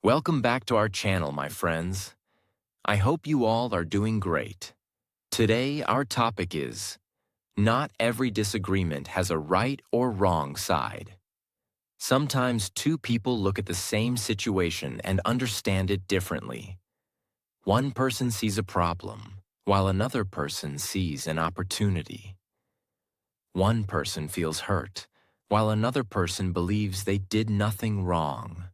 Welcome back to our channel, my friends. I hope you all are doing great. Today, our topic is, not every disagreement has a right or wrong side. Sometimes two people look at the same situation and understand it differently. One person sees a problem, while another person sees an opportunity. One person feels hurt, while another person believes they did nothing wrong.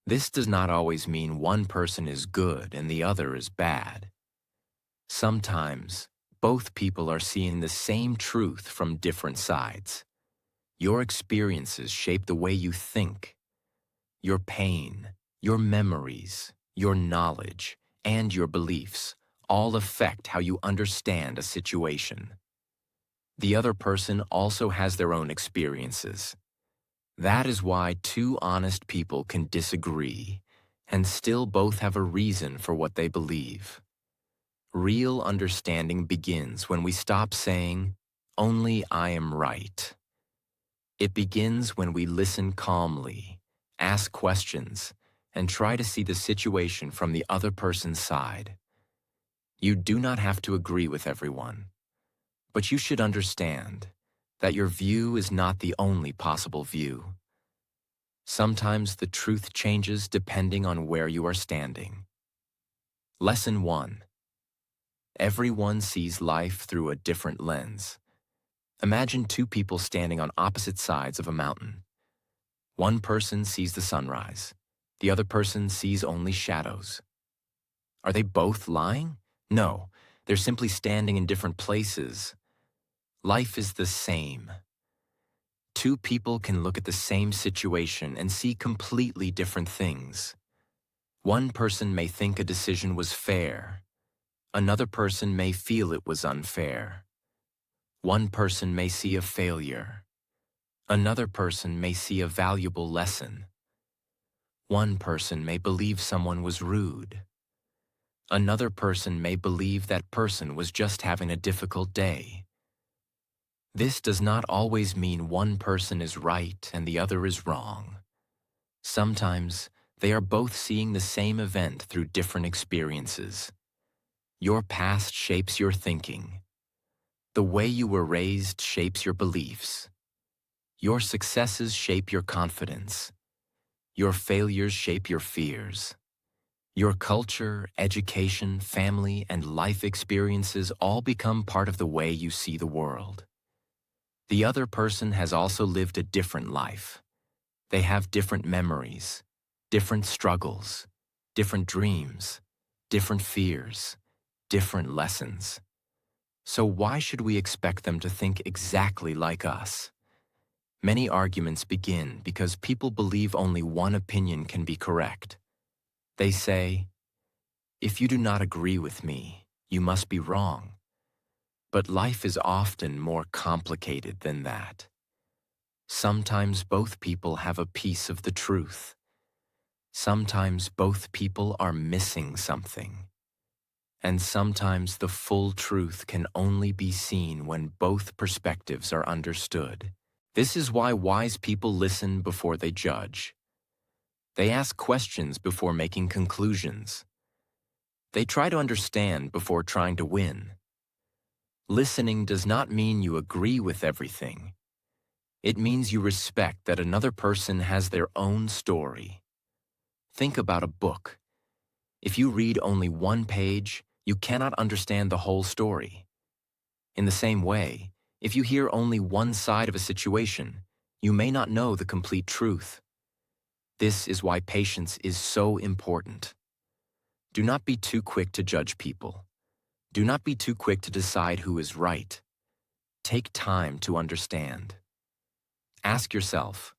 This does not always mean one person is good and the other is bad. Sometimes, both people are seeing the same truth from different sides. Your experiences shape the way you think. Your pain, your memories, your knowledge, and your beliefs all affect how you understand a situation. The other person also has their own experiences. That is why two honest people can disagree and still both have a reason for what they believe. Real understanding begins when we stop saying, "Only I am right." It begins when we listen calmly, ask questions, and try to see the situation from the other person's side. You do not have to agree with everyone, but you should understand that your view is not the only possible view. Sometimes the truth changes depending on where you are standing. Lesson 1. Everyone sees life through a different lens. Imagine two people standing on opposite sides of a mountain. One person sees the sunrise. The other person sees only shadows. Are they both lying? No, they're simply standing in different places. Life is the same. Two people can look at the same situation and see completely different things. One person may think a decision was fair. Another person may feel it was unfair. One person may see a failure. Another person may see a valuable lesson. One person may believe someone was rude. Another person may believe that person was just having a difficult day. This does not always mean one person is right and the other is wrong. Sometimes they are both seeing the same event through different experiences. Your past shapes your thinking. The way you were raised shapes your beliefs. Your successes shape your confidence. Your failures shape your fears. Your culture, education, family, and life experiences all become part of the way you see the world. The other person has also lived a different life. They have different memories, different struggles, different dreams, different fears, different lessons. So why should we expect them to think exactly like us? Many arguments begin because people believe only one opinion can be correct. They say, "If you do not agree with me, you must be wrong." But life is often more complicated than that. Sometimes both people have a piece of the truth. Sometimes both people are missing something. And sometimes the full truth can only be seen when both perspectives are understood. This is why wise people listen before they judge. They ask questions before making conclusions. They try to understand before trying to win. Listening does not mean you agree with everything. It means you respect that another person has their own story. Think about a book. If you read only one page, you cannot understand the whole story. In the same way, if you hear only one side of a situation, you may not know the complete truth. This is why patience is so important. Do not be too quick to judge people. Do not be too quick to decide who is right. Take time to understand. Ask yourself,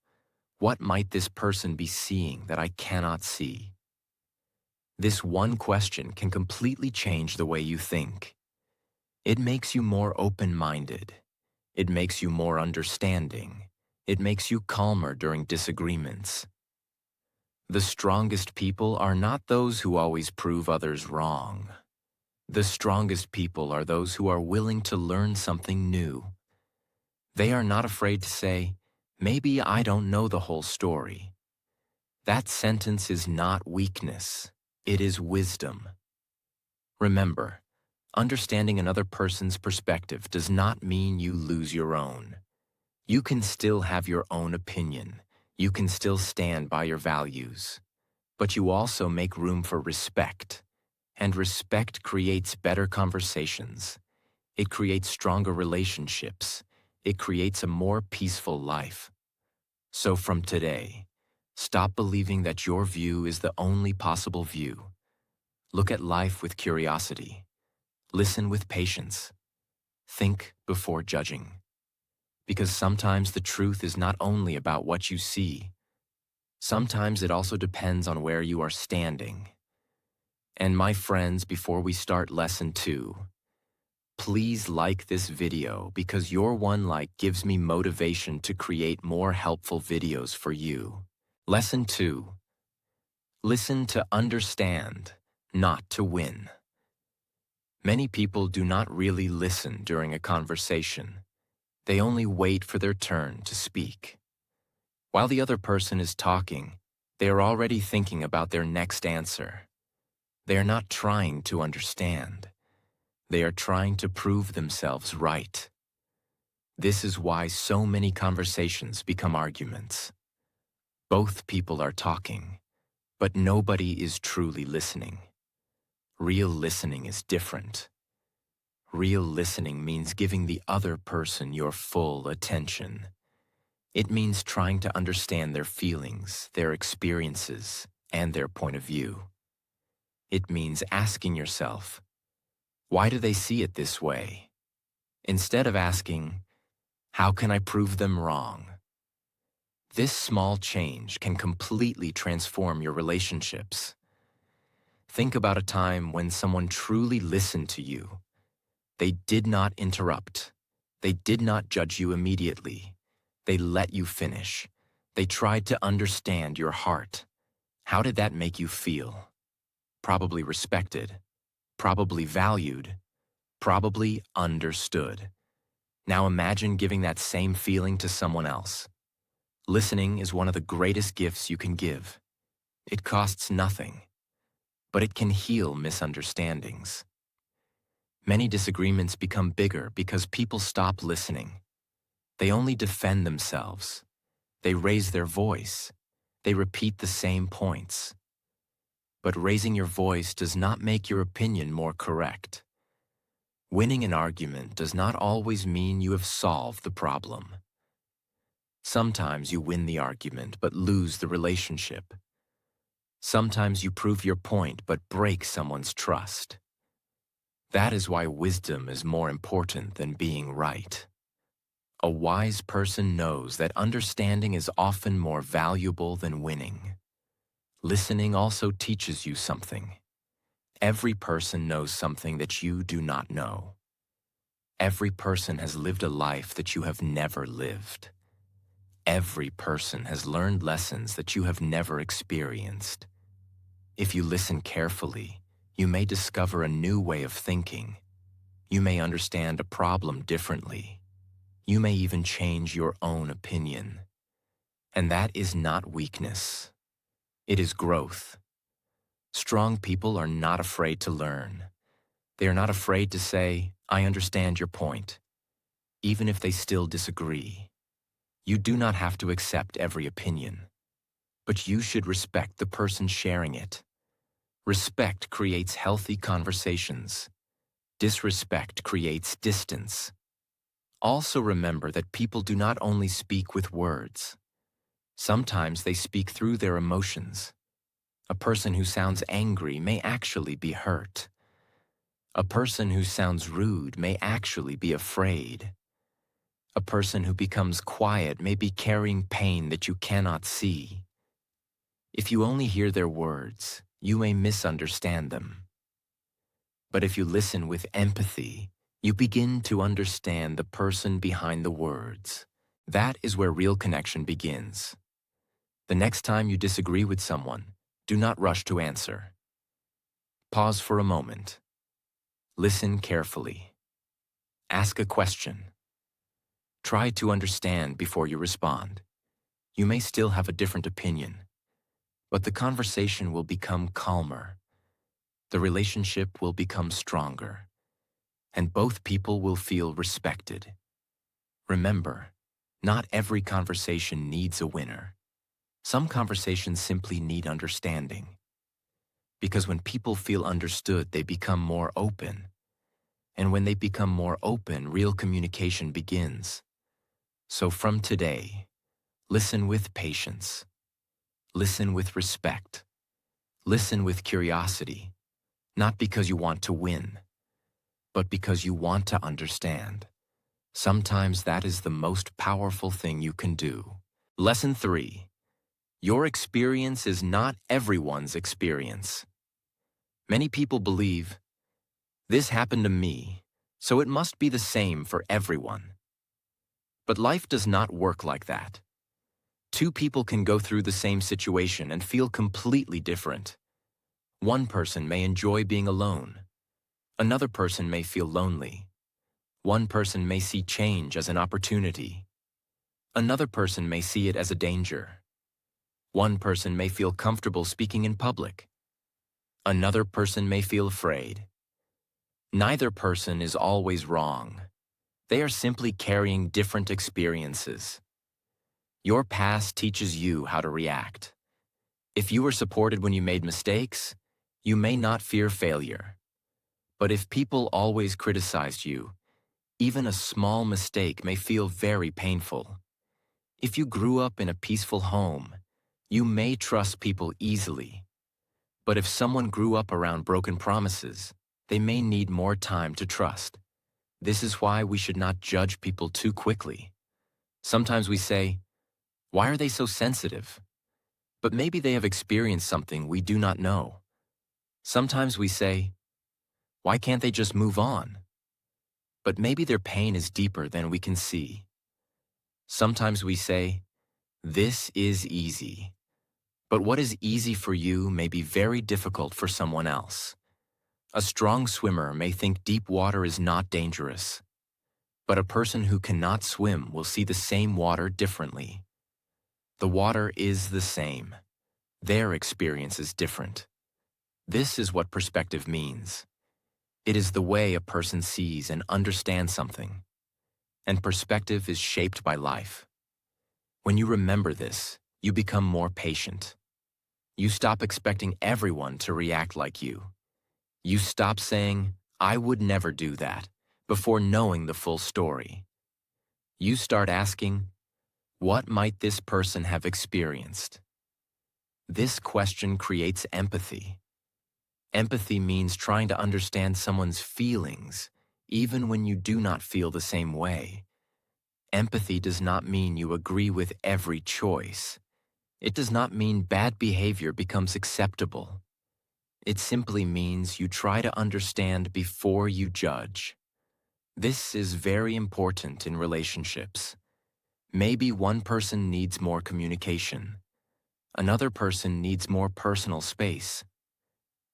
what might this person be seeing that I cannot see? This one question can completely change the way you think. It makes you more open-minded. It makes you more understanding. It makes you calmer during disagreements. The strongest people are not those who always prove others wrong. The strongest people are those who are willing to learn something new. They are not afraid to say, "Maybe I don't know the whole story." That sentence is not weakness, it is wisdom. Remember, understanding another person's perspective does not mean you lose your own. You can still have your own opinion. You can still stand by your values. But you also make room for respect. And respect creates better conversations. It creates stronger relationships. It creates a more peaceful life. So from today, stop believing that your view is the only possible view. Look at life with curiosity. Listen with patience. Think before judging. Because sometimes the truth is not only about what you see. Sometimes it also depends on where you are standing. And my friends, before we start lesson 2, please like this video because your one like gives me motivation to create more helpful videos for you. Lesson 2. Listen to understand, not to win. Many people do not really listen during a conversation. They only wait for their turn to speak. While the other person is talking, they are already thinking about their next answer. They are not trying to understand. They are trying to prove themselves right. This is why so many conversations become arguments. Both people are talking, but nobody is truly listening. Real listening is different. Real listening means giving the other person your full attention. It means trying to understand their feelings, their experiences, and their point of view. It means asking yourself, why do they see it this way? Instead of asking, how can I prove them wrong? This small change can completely transform your relationships. Think about a time when someone truly listened to you. They did not interrupt. They did not judge you immediately. They let you finish. They tried to understand your heart. How did that make you feel? Probably respected. Probably valued. Probably understood. Now imagine giving that same feeling to someone else. Listening is one of the greatest gifts you can give. It costs nothing, but it can heal misunderstandings. Many disagreements become bigger because people stop listening. They only defend themselves. They raise their voice. They repeat the same points. But raising your voice does not make your opinion more correct. Winning an argument does not always mean you have solved the problem. Sometimes you win the argument but lose the relationship. Sometimes you prove your point but break someone's trust. That is why wisdom is more important than being right. A wise person knows that understanding is often more valuable than winning. Listening also teaches you something. Every person knows something that you do not know. Every person has lived a life that you have never lived. Every person has learned lessons that you have never experienced. If you listen carefully, you may discover a new way of thinking. You may understand a problem differently. You may even change your own opinion. And that is not weakness. It is growth. Strong people are not afraid to learn. They are not afraid to say, I understand your point, even if they still disagree. You do not have to accept every opinion, but you should respect the person sharing it. Respect creates healthy conversations. Disrespect creates distance. Also remember that people do not only speak with words. Sometimes they speak through their emotions. A person who sounds angry may actually be hurt. A person who sounds rude may actually be afraid. A person who becomes quiet may be carrying pain that you cannot see. If you only hear their words, you may misunderstand them. But if you listen with empathy, you begin to understand the person behind the words. That is where real connection begins. The next time you disagree with someone, do not rush to answer. Pause for a moment. Listen carefully. Ask a question. Try to understand before you respond. You may still have a different opinion, but the conversation will become calmer. The relationship will become stronger, and both people will feel respected. Remember, not every conversation needs a winner. Some conversations simply need understanding. Because when people feel understood, they become more open. And when they become more open, real communication begins. So from today, listen with patience. Listen with respect. Listen with curiosity, not because you want to win, but because you want to understand. Sometimes that is the most powerful thing you can do. Lesson 3. Your experience is not everyone's experience. Many people believe, this happened to me, so it must be the same for everyone. But life does not work like that. Two people can go through the same situation and feel completely different. One person may enjoy being alone. Another person may feel lonely. One person may see change as an opportunity. Another person may see it as a danger. One person may feel comfortable speaking in public. Another person may feel afraid. Neither person is always wrong. They are simply carrying different experiences. Your past teaches you how to react. If you were supported when you made mistakes, you may not fear failure. But if people always criticized you, even a small mistake may feel very painful. If you grew up in a peaceful home, you may trust people easily. But if someone grew up around broken promises, they may need more time to trust. This is why we should not judge people too quickly. Sometimes we say, why are they so sensitive? But maybe they have experienced something we do not know. Sometimes we say, why can't they just move on? But maybe their pain is deeper than we can see. Sometimes we say, this is easy. But what is easy for you may be very difficult for someone else. A strong swimmer may think deep water is not dangerous. But a person who cannot swim will see the same water differently. The water is the same. Their experience is different. This is what perspective means. It is the way a person sees and understands something. And perspective is shaped by life. When you remember this, you become more patient. You stop expecting everyone to react like you. You stop saying, I would never do that, before knowing the full story. You start asking, what might this person have experienced? This question creates empathy. Empathy means trying to understand someone's feelings, even when you do not feel the same way. Empathy does not mean you agree with every choice. It does not mean bad behavior becomes acceptable. It simply means you try to understand before you judge. This is very important in relationships. Maybe one person needs more communication. Another person needs more personal space.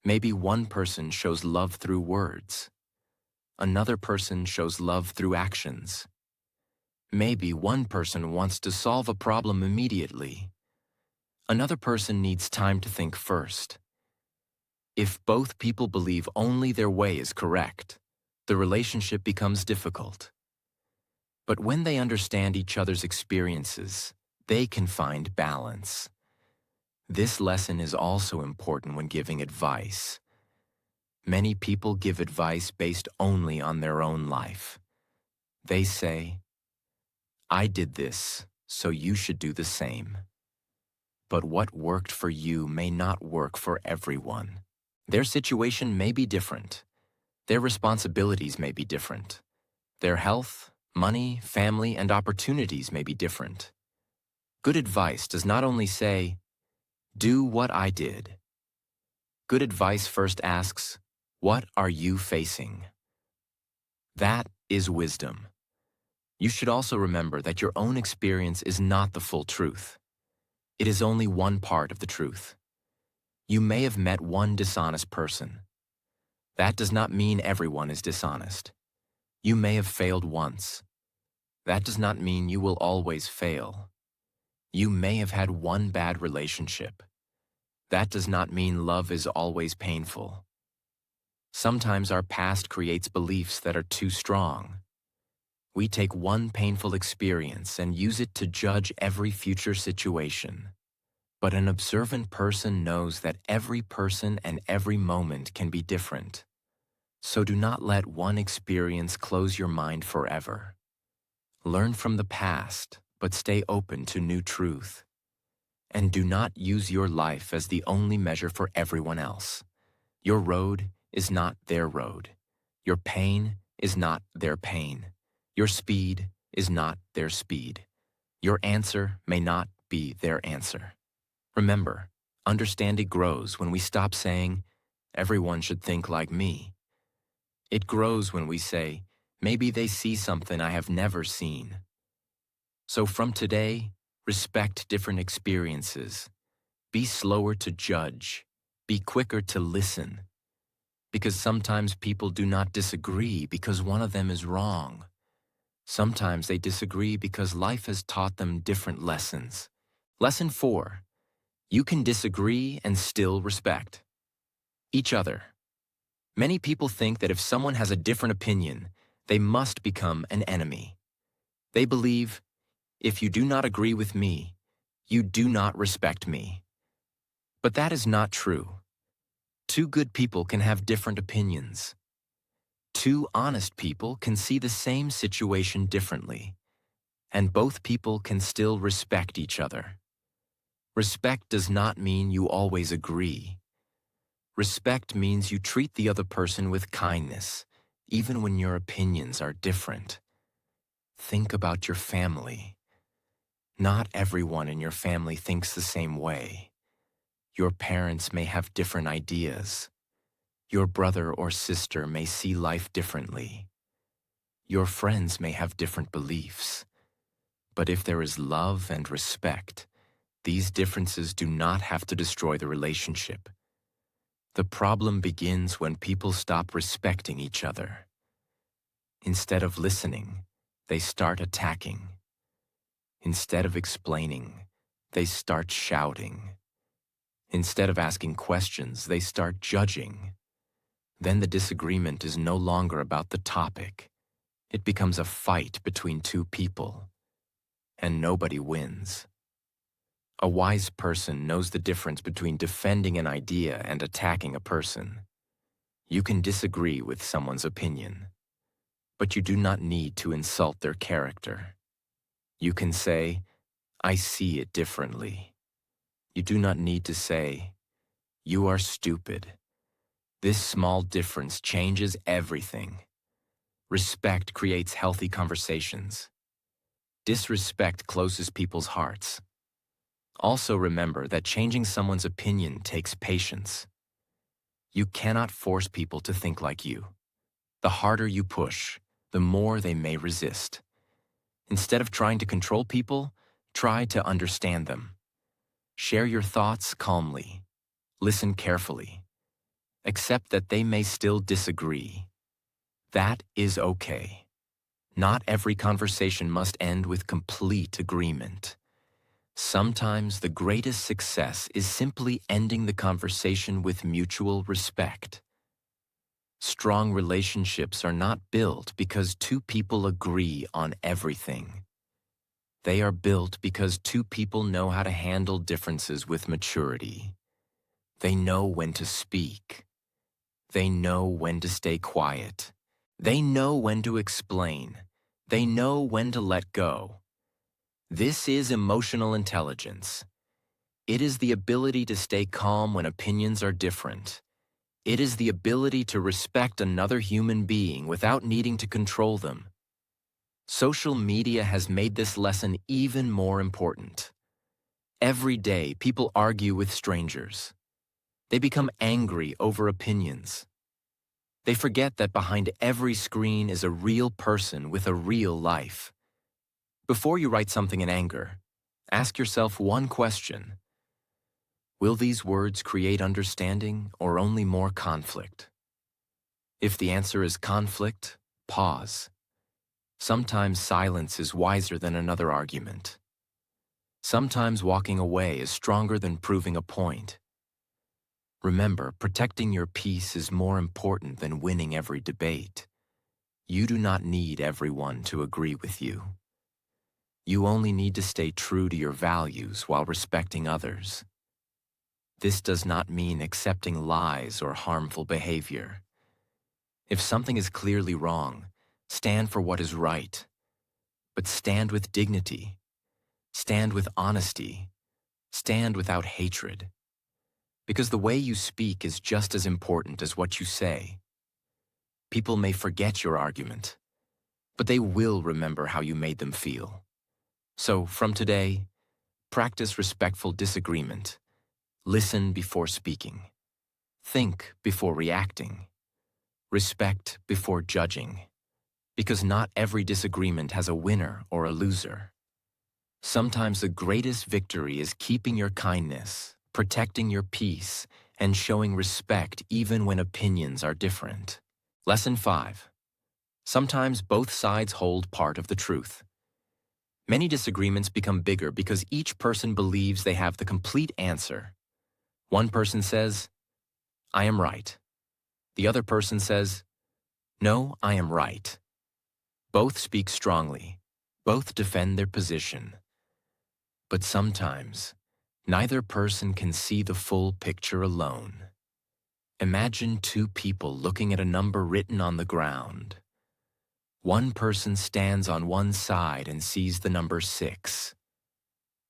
Maybe one person shows love through words. Another person shows love through actions. Maybe one person wants to solve a problem immediately. Another person needs time to think first. If both people believe only their way is correct, the relationship becomes difficult. But when they understand each other's experiences, they can find balance. This lesson is also important when giving advice. Many people give advice based only on their own life. They say, I did this, so you should do the same. But what worked for you may not work for everyone. Their situation may be different. Their responsibilities may be different. Their health, money, family, and opportunities may be different. Good advice does not only say, do what I did. Good advice first asks, what are you facing? That is wisdom. You should also remember that your own experience is not the full truth. It is only one part of the truth. You may have met one dishonest person. That does not mean everyone is dishonest. You may have failed once. That does not mean you will always fail. You may have had one bad relationship. That does not mean love is always painful. Sometimes our past creates beliefs that are too strong. We take one painful experience and use it to judge every future situation. But an observant person knows that every person and every moment can be different. So do not let one experience close your mind forever. Learn from the past, but stay open to new truth. And do not use your life as the only measure for everyone else. Your road is not their road. Your pain is not their pain. Your speed is not their speed. Your answer may not be their answer. Remember, understanding grows when we stop saying, everyone should think like me. It grows when we say, maybe they see something I have never seen. So from today, respect different experiences. Be slower to judge. Be quicker to listen. Because sometimes people do not disagree because one of them is wrong. Sometimes they disagree because life has taught them different lessons. Lesson 4. You can disagree and still respect each other. Many people think that if someone has a different opinion, they must become an enemy. They believe, if you do not agree with me, you do not respect me. But that is not true. Two good people can have different opinions. Two honest people can see the same situation differently, and both people can still respect each other. Respect does not mean you always agree. Respect means you treat the other person with kindness, even when your opinions are different. Think about your family. Not everyone in your family thinks the same way. Your parents may have different ideas. Your brother or sister may see life differently. Your friends may have different beliefs. But if there is love and respect, these differences do not have to destroy the relationship. The problem begins when people stop respecting each other. Instead of listening, they start attacking. Instead of explaining, they start shouting. Instead of asking questions, they start judging. Then the disagreement is no longer about the topic. It becomes a fight between two people, and nobody wins. A wise person knows the difference between defending an idea and attacking a person. You can disagree with someone's opinion, but you do not need to insult their character. You can say, I see it differently. You do not need to say, you are stupid. This small difference changes everything. Respect creates healthy conversations. Disrespect closes people's hearts. Also remember that changing someone's opinion takes patience. You cannot force people to think like you. The harder you push, the more they may resist. Instead of trying to control people, try to understand them. Share your thoughts calmly. Listen carefully. Accept that they may still disagree. That is okay. Not every conversation must end with complete agreement. Sometimes the greatest success is simply ending the conversation with mutual respect. Strong relationships are not built because two people agree on everything. They are built because two people know how to handle differences with maturity. They know when to speak. They know when to stay quiet. They know when to explain. They know when to let go. This is emotional intelligence. It is the ability to stay calm when opinions are different. It is the ability to respect another human being without needing to control them. Social media has made this lesson even more important. Every day, people argue with strangers. They become angry over opinions. They forget that behind every screen is a real person with a real life. Before you write something in anger, ask yourself one question. Will these words create understanding or only more conflict? If the answer is conflict, pause. Sometimes silence is wiser than another argument. Sometimes walking away is stronger than proving a point. Remember, protecting your peace is more important than winning every debate. You do not need everyone to agree with you. You only need to stay true to your values while respecting others. This does not mean accepting lies or harmful behavior. If something is clearly wrong, stand for what is right. But stand with dignity. Stand with honesty. Stand without hatred. Because the way you speak is just as important as what you say. People may forget your argument, but they will remember how you made them feel. So, from today, practice respectful disagreement. Listen before speaking. Think before reacting. Respect before judging. Because not every disagreement has a winner or a loser. Sometimes the greatest victory is keeping your kindness, protecting your peace, and showing respect even when opinions are different. Lesson 5. Sometimes both sides hold part of the truth. Many disagreements become bigger because each person believes they have the complete answer. One person says, "I am right." The other person says, "No, I am right." Both speak strongly. Both defend their position. But sometimes, neither person can see the full picture alone. Imagine two people looking at a number written on the ground. One person stands on one side and sees the number 6.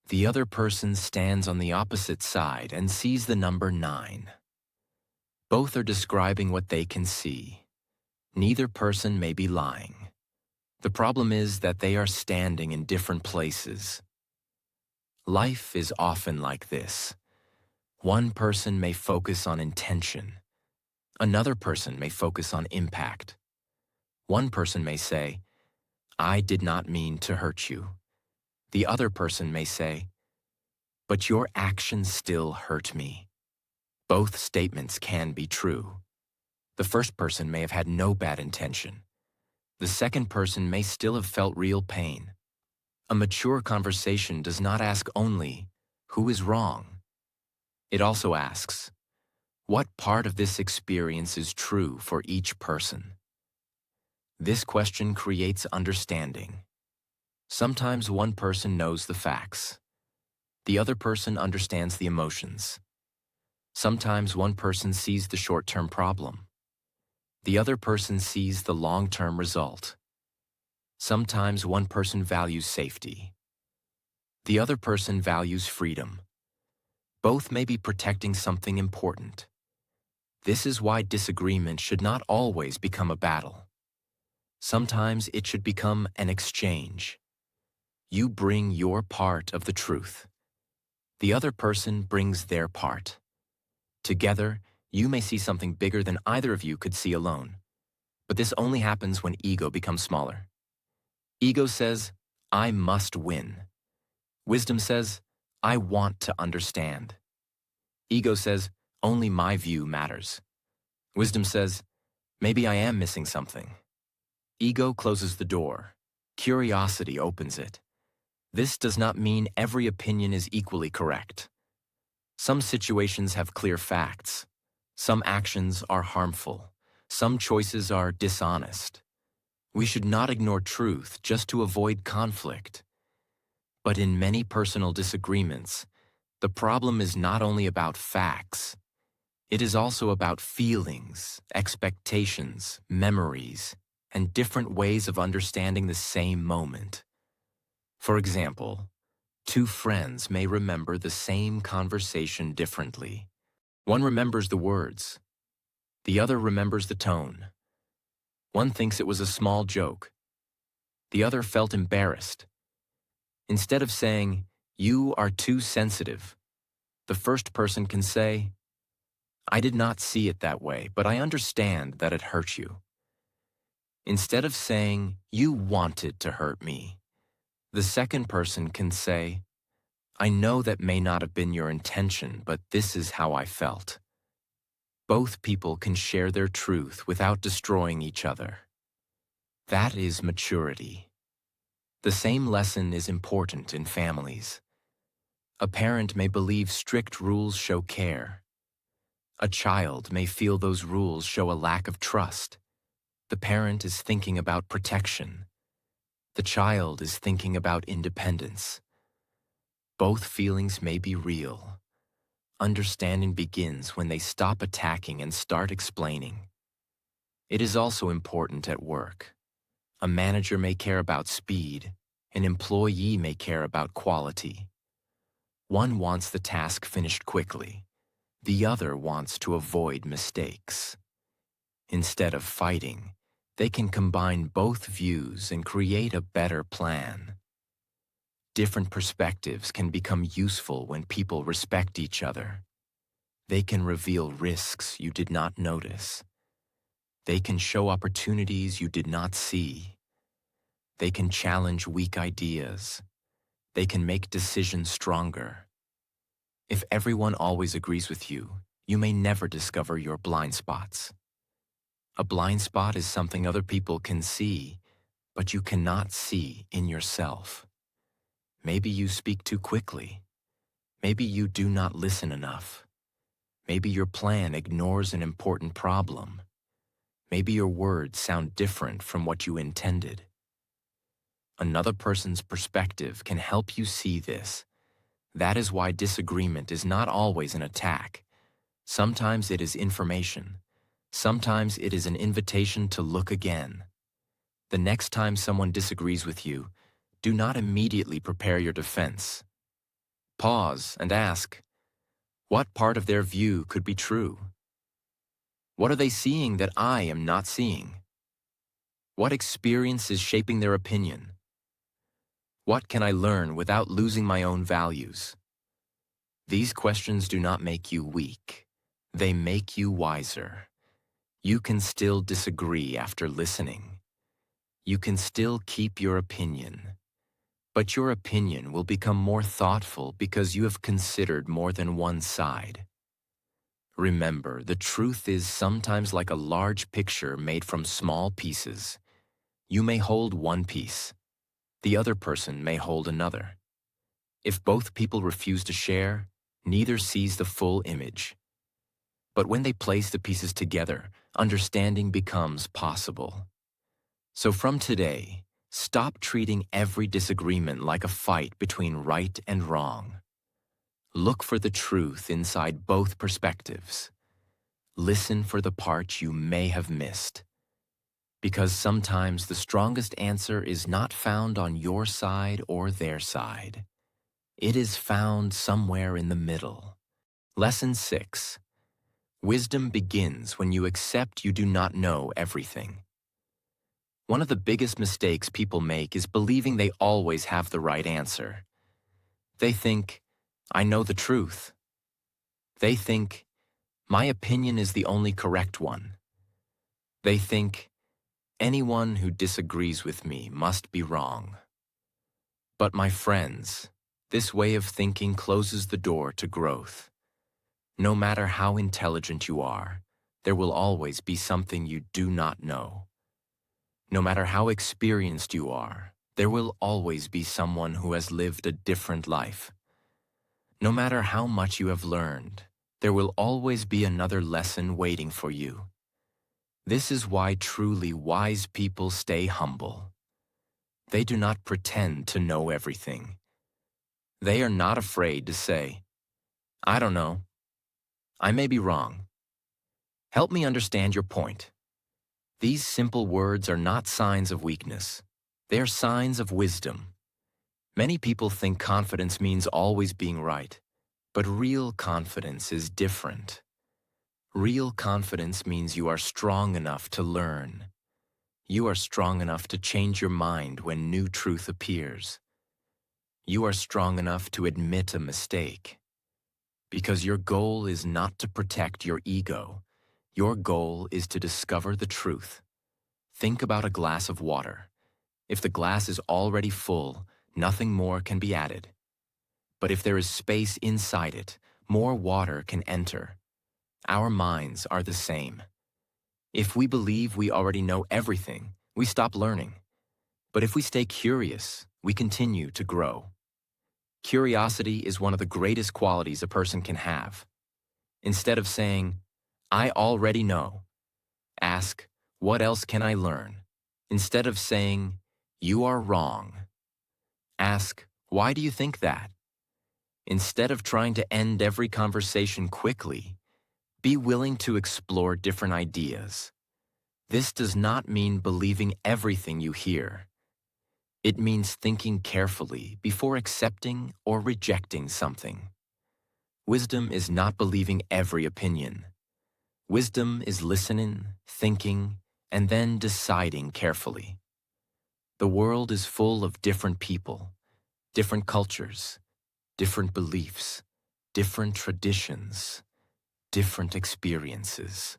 The other person stands on the opposite side and sees the number 9. Both are describing what they can see. Neither person may be lying. The problem is that they are standing in different places. Life is often like this. One person may focus on intention. Another person may focus on impact. One person may say, "I did not mean to hurt you." The other person may say, "But your actions still hurt me." Both statements can be true. The first person may have had no bad intention. The second person may still have felt real pain. A mature conversation does not ask only, "Who is wrong?" It also asks, "What part of this experience is true for each person?" This question creates understanding. Sometimes one person knows the facts. The other person understands the emotions. Sometimes one person sees the short-term problem. The other person sees the long-term result. Sometimes one person values safety. The other person values freedom. Both may be protecting something important. This is why disagreement should not always become a battle. Sometimes it should become an exchange. You bring your part of the truth. The other person brings their part. Together, you may see something bigger than either of you could see alone. But this only happens when ego becomes smaller. Ego says, "I must win." Wisdom says, "I want to understand." Ego says, "Only my view matters." Wisdom says, "Maybe I am missing something." Ego closes the door. Curiosity opens it. This does not mean every opinion is equally correct. Some situations have clear facts. Some actions are harmful. Some choices are dishonest. We should not ignore truth just to avoid conflict. But in many personal disagreements, the problem is not only about facts. It is also about feelings, expectations, memories, and different ways of understanding the same moment. For example, two friends may remember the same conversation differently. One remembers the words. The other remembers the tone. One thinks it was a small joke. The other felt embarrassed. Instead of saying, "You are too sensitive," the first person can say, "I did not see it that way, but I understand that it hurt you." Instead of saying, "You wanted to hurt me," the second person can say, "I know that may not have been your intention, but this is how I felt." Both people can share their truth without destroying each other. That is maturity. The same lesson is important in families. A parent may believe strict rules show care. A child may feel those rules show a lack of trust. The parent is thinking about protection. The child is thinking about independence. Both feelings may be real. Understanding begins when they stop attacking and start explaining. It is also important at work. A manager may care about speed. An employee may care about quality. One wants the task finished quickly. The other wants to avoid mistakes. Instead of fighting, they can combine both views and create a better plan. Different perspectives can become useful when people respect each other. They can reveal risks you did not notice. They can show opportunities you did not see. They can challenge weak ideas. They can make decisions stronger. If everyone always agrees with you, you may never discover your blind spots. A blind spot is something other people can see, but you cannot see in yourself. Maybe you speak too quickly. Maybe you do not listen enough. Maybe your plan ignores an important problem. Maybe your words sound different from what you intended. Another person's perspective can help you see this. That is why disagreement is not always an attack. Sometimes it is information. Sometimes it is an invitation to look again. The next time someone disagrees with you, do not immediately prepare your defense. Pause and ask, what part of their view could be true? What are they seeing that I am not seeing? What experience is shaping their opinion? What can I learn without losing my own values? These questions do not make you weak. They make you wiser. You can still disagree after listening. You can still keep your opinion. But your opinion will become more thoughtful because you have considered more than one side. Remember, the truth is sometimes like a large picture made from small pieces. You may hold one piece. The other person may hold another. If both people refuse to share, neither sees the full image. But when they place the pieces together, understanding becomes possible. So from today, stop treating every disagreement like a fight between right and wrong. Look for the truth inside both perspectives. Listen for the part you may have missed. Because sometimes the strongest answer is not found on your side or their side. It is found somewhere in the middle. Lesson 6. Wisdom begins when you accept you do not know everything. One of the biggest mistakes people make is believing they always have the right answer. They think, I know the truth. They think, my opinion is the only correct one. They think, anyone who disagrees with me must be wrong. But my friends, this way of thinking closes the door to growth. No matter how intelligent you are, there will always be something you do not know. No matter how experienced you are, there will always be someone who has lived a different life. No matter how much you have learned, there will always be another lesson waiting for you. This is why truly wise people stay humble. They do not pretend to know everything. They are not afraid to say, I don't know. I may be wrong. Help me understand your point. These simple words are not signs of weakness. They are signs of wisdom. Many people think confidence means always being right, but real confidence is different. Real confidence means you are strong enough to learn. You are strong enough to change your mind when new truth appears. You are strong enough to admit a mistake. Because your goal is not to protect your ego. Your goal is to discover the truth. Think about a glass of water. If the glass is already full, nothing more can be added. But if there is space inside it, more water can enter. Our minds are the same. If we believe we already know everything, we stop learning. But if we stay curious, we continue to grow. Curiosity is one of the greatest qualities a person can have. Instead of saying, I already know. Ask, what else can I learn? Instead of saying, you are wrong. Ask, why do you think that? Instead of trying to end every conversation quickly, be willing to explore different ideas. This does not mean believing everything you hear. It means thinking carefully before accepting or rejecting something. Wisdom is not believing every opinion. Wisdom is listening, thinking, and then deciding carefully. The world is full of different people, different cultures, different beliefs, different traditions, different experiences.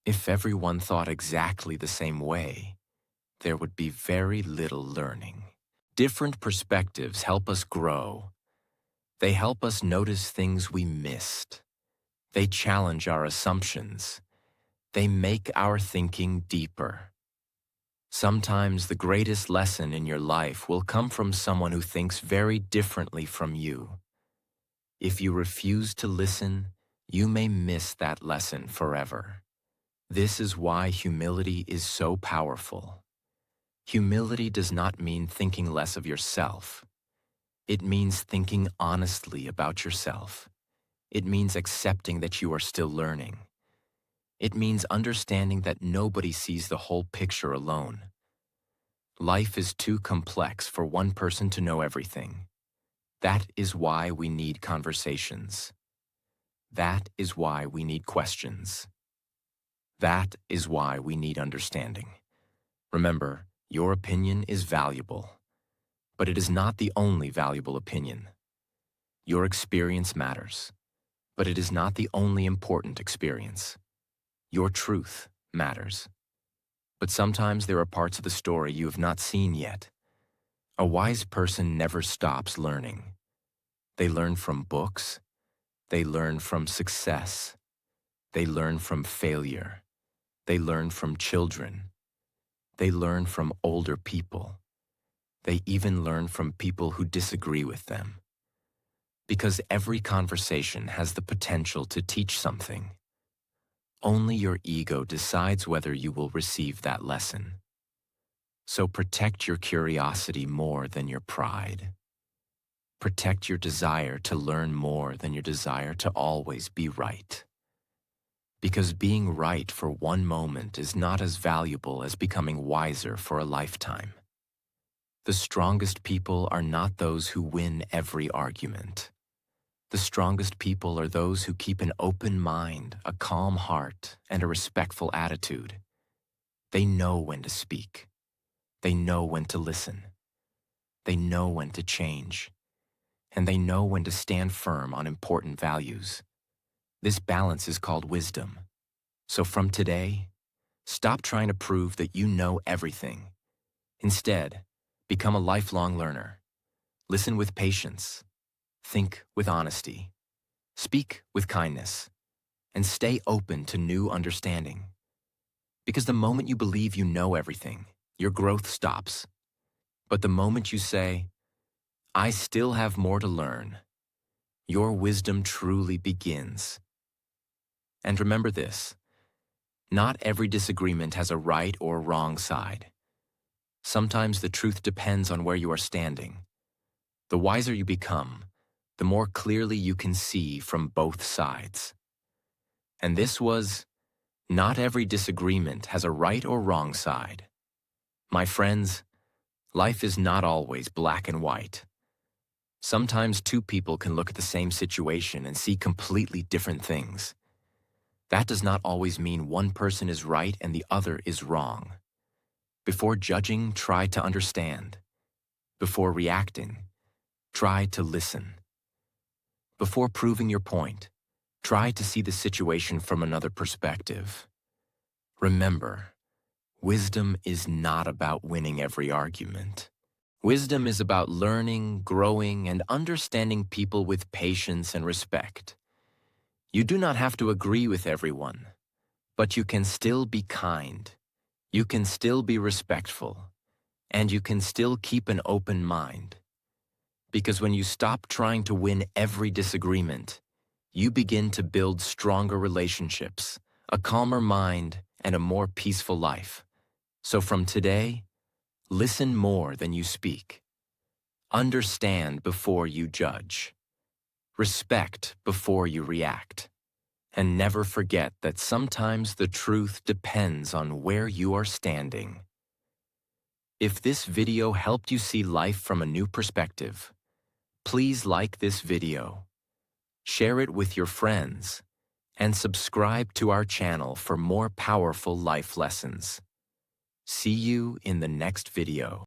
If everyone thought exactly the same way, there would be very little learning. Different perspectives help us grow. They help us notice things we missed. They challenge our assumptions. They make our thinking deeper. Sometimes the greatest lesson in your life will come from someone who thinks very differently from you. If you refuse to listen, you may miss that lesson forever. This is why humility is so powerful. Humility does not mean thinking less of yourself. It means thinking honestly about yourself. It means accepting that you are still learning. It means understanding that nobody sees the whole picture alone. Life is too complex for one person to know everything. That is why we need conversations. That is why we need questions. That is why we need understanding. Remember, your opinion is valuable, but it is not the only valuable opinion. Your experience matters, but it is not the only important experience. Your truth matters. But sometimes there are parts of the story you have not seen yet. A wise person never stops learning. They learn from books. They learn from success. They learn from failure. They learn from children. They learn from older people. They even learn from people who disagree with them. Because every conversation has the potential to teach something. Only your ego decides whether you will receive that lesson. So protect your curiosity more than your pride. Protect your desire to learn more than your desire to always be right. Because being right for one moment is not as valuable as becoming wiser for a lifetime. The strongest people are not those who win every argument. The strongest people are those who keep an open mind, a calm heart, and a respectful attitude. They know when to speak. They know when to listen. They know when to change. And they know when to stand firm on important values. This balance is called wisdom. So from today, stop trying to prove that you know everything. Instead, become a lifelong learner. Listen with patience. Think with honesty. Speak with kindness. And stay open to new understanding. Because the moment you believe you know everything, your growth stops. But the moment you say, I still have more to learn, your wisdom truly begins. And remember this, not every disagreement has a right or wrong side. Sometimes the truth depends on where you are standing. The wiser you become, the more clearly you can see from both sides. And this was, not every disagreement has a right or wrong side. My friends, life is not always black and white. Sometimes two people can look at the same situation and see completely different things. That does not always mean one person is right and the other is wrong. Before judging, try to understand. Before reacting, try to listen. Before proving your point, try to see the situation from another perspective. Remember, wisdom is not about winning every argument. Wisdom is about learning, growing, and understanding people with patience and respect. You do not have to agree with everyone, but you can still be kind. You can still be respectful, and you can still keep an open mind. Because when you stop trying to win every disagreement, you begin to build stronger relationships, a calmer mind, and a more peaceful life. So from today, listen more than you speak. Understand before you judge. Respect before you react. And never forget that sometimes the truth depends on where you are standing. If this video helped you see life from a new perspective, please like this video, share it with your friends, and subscribe to our channel for more powerful life lessons. See you in the next video.